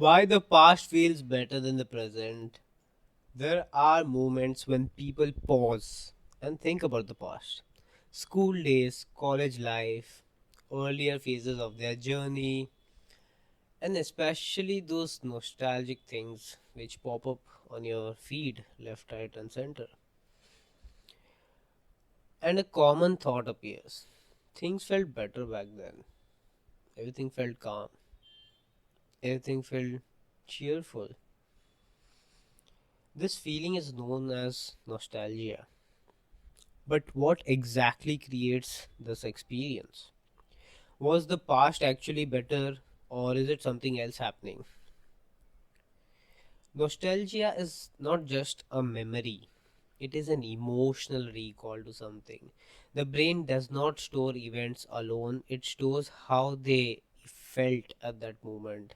Why the past feels better than the present? There are moments when people pause and think about the past. School days, college life, earlier phases of their journey, and especially those nostalgic things which pop up on your feed, left, right, and center. And a common thought appears. Things felt better back then. Everything felt calm. Everything felt cheerful. This feeling is known as nostalgia. But what exactly creates this experience? Was the past actually better, or is it something else happening? Nostalgia is not just a memory, it is an emotional recall to something. The brain does not store events alone, it stores how they felt at that moment.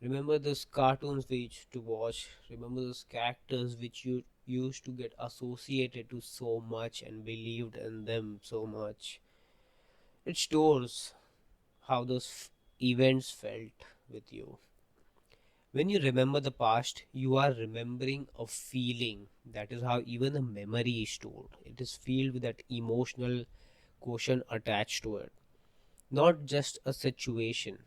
Remember those cartoons we used to watch? Remember those characters which you used to get associated to so much and believed in them so much? It stores how those events felt with you. When you remember the past, you are remembering a feeling. That is how even a memory is stored. It is filled with that emotional quotient attached to it, not just a situation.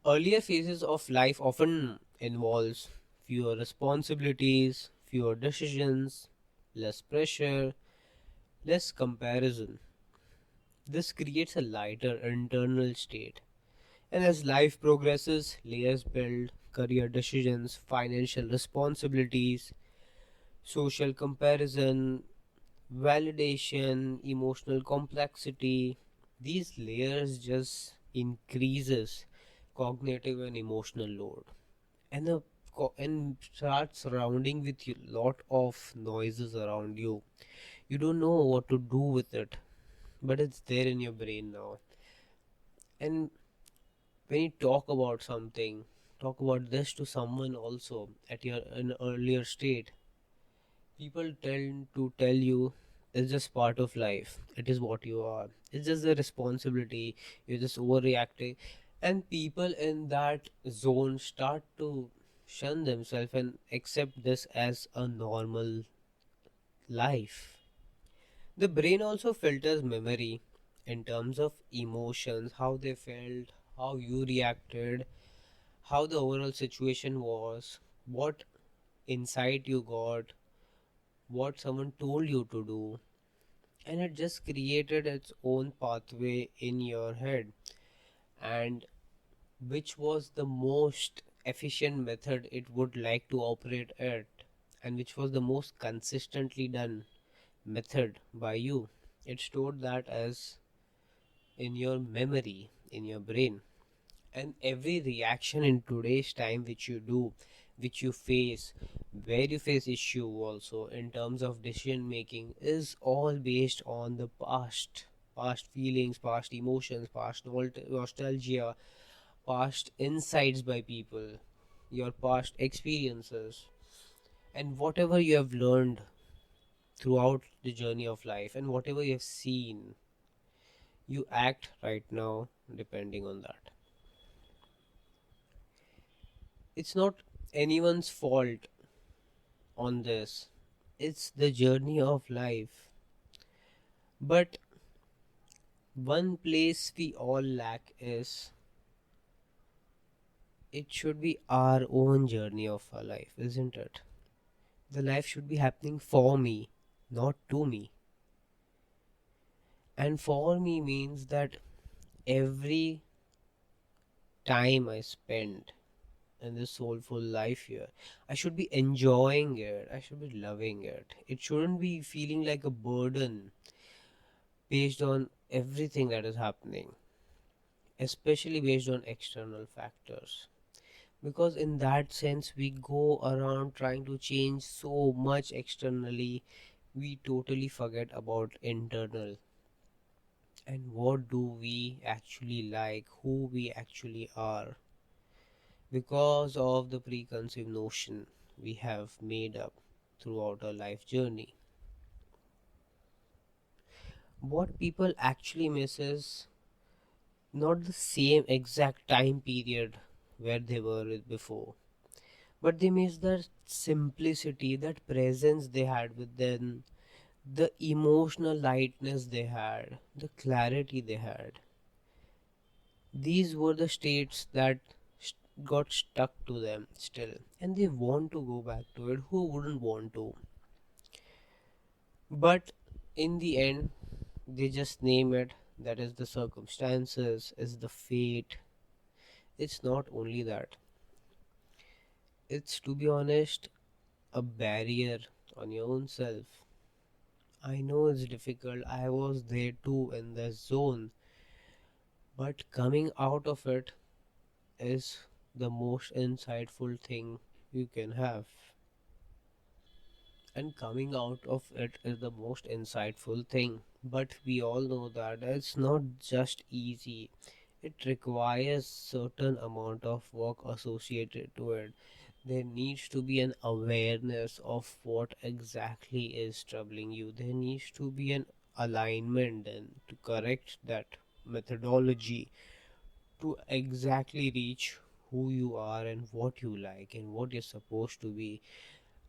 Earlier phases of life often involves fewer responsibilities, fewer decisions, less pressure, less comparison. This creates a lighter internal state. And as life progresses, layers build, career decisions, financial responsibilities, social comparison, validation, emotional complexity, these layers just increases cognitive and emotional load. And and start surrounding with you lot of noises around you. You don't know what to do with it, but it's there in your brain now. And when you talk about something, talk about this to someone also at your an earlier state, people tend to tell you it's just part of life. It is what you are. It's just a responsibility. You're just overreacting. And people in that zone start to shun themselves and accept this as a normal life. The brain also filters memory in terms of emotions, how they felt, how you reacted, how the overall situation was, what insight you got, what someone told you to do, and it just created its own pathway in your head. And which was the most efficient method it would like to operate at, and which was the most consistently done method by you. It stored that as in your memory, in your brain. And every reaction in today's time which you do, which you face, where you face issue also in terms of decision making, is all based on the past feelings, past emotions, past nostalgia, past insights by people, your past experiences, and whatever you have learned throughout the journey of life, and whatever you have seen, you act right now depending on that. It's not anyone's fault on this. It's the journey of life. But one place we all lack is it should be our own journey of our life, isn't it? The life should be happening for me, not to me. And for me means that every time I spend in this soulful life here, I should be enjoying it. I should be loving it. It shouldn't be feeling like a burden based on everything that is happening, especially based on external factors. Because in that sense, we go around trying to change so much externally, we totally forget about internal and what do we actually like, who we actually are, because of the preconceived notion we have made up throughout our life journey. What people actually miss is Not the same exact time period where they were before, but they miss that simplicity, that presence they had with them, the emotional lightness they had, the clarity they had. These were the states that got stuck to them still, and they want to go back to it. Who wouldn't want to? But in the end, they just name it. That is the circumstances, is the fate. It's not only that. It's, to be honest, a barrier on your own self. I know it's difficult. I was there too in the zone, but coming out of it is the most insightful thing you can have. And coming out of it is the most insightful thing. But we all know that it's not just easy. It requires certain amount of work associated to it. There needs to be an awareness of what exactly is troubling you. There needs to be an alignment and to correct that methodology to exactly reach who you are and what you like and what you're supposed to be,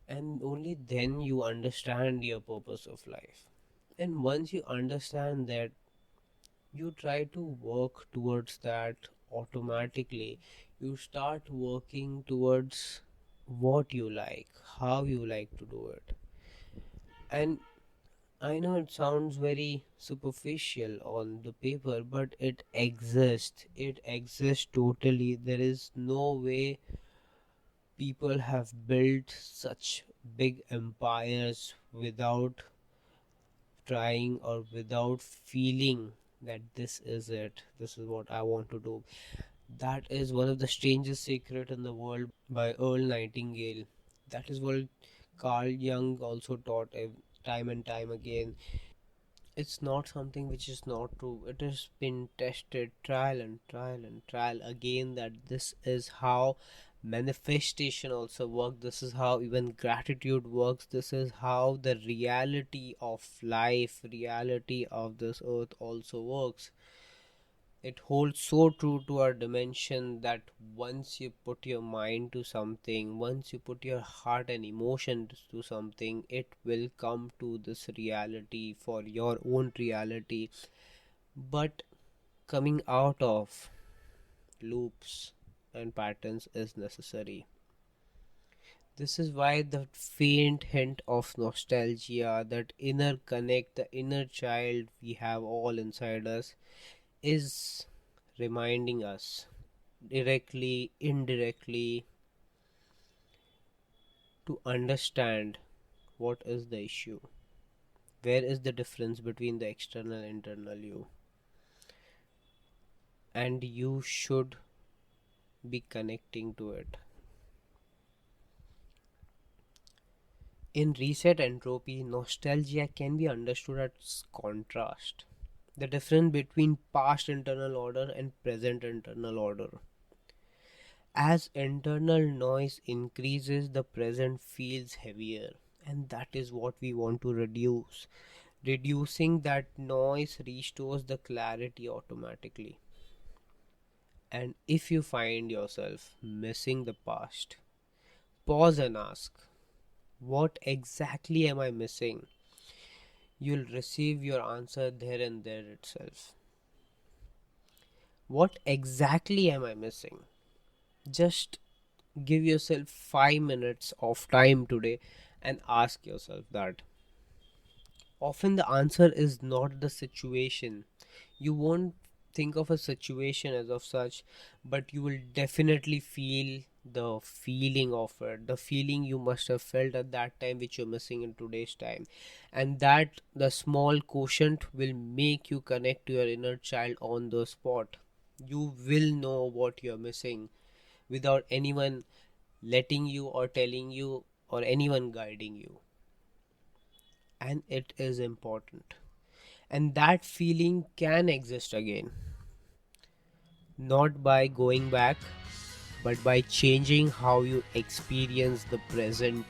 and only then you understand your purpose of life. And once you understand that, you try to work towards that automatically. You start working towards what you like, how you like to do it. And I know it sounds very superficial on the paper, but it exists. It exists totally. There is no way people have built such big empires without trying or without feeling that this is it, this is what I want to do. That is one of the strangest secret in the world by Earl Nightingale. That is what Carl Jung also taught time and time again. It's not something which is not true. It has been tested trial and trial and trial again that this is how manifestation also works. This is how even gratitude works. This is how the reality of life, reality of this earth also works. It holds so true to our dimension that once you put your mind to something, once you put your heart and emotion to something, it will come to this reality for your own reality. But coming out of loops and patterns is necessary. This is why the faint hint of nostalgia, that inner connect, the inner child we have all inside us, is reminding us directly, indirectly, to understand what is the issue. Where is the difference between the external and internal you? And you should be connecting to it. In reset entropy, nostalgia can be understood as contrast. The difference between past internal order and present internal order. As internal noise increases, the present feels heavier, and that is what we want to reduce. Reducing that noise restores the clarity automatically. And if you find yourself missing the past, pause and ask, what exactly am I missing? You'll receive your answer there and there itself. What exactly am I missing? Just give yourself 5 minutes of time today and ask yourself that. Often the answer is not the situation. You won't think of a situation as of such, but you will definitely feel the feeling of it, the feeling you must have felt at that time which you're missing in today's time. And that the small quotient will make you connect to your inner child on the spot. You will know what you're missing without anyone letting you or telling you or anyone guiding you. And it is important. And that feeling can exist again, not by going back, but by changing how you experience the present.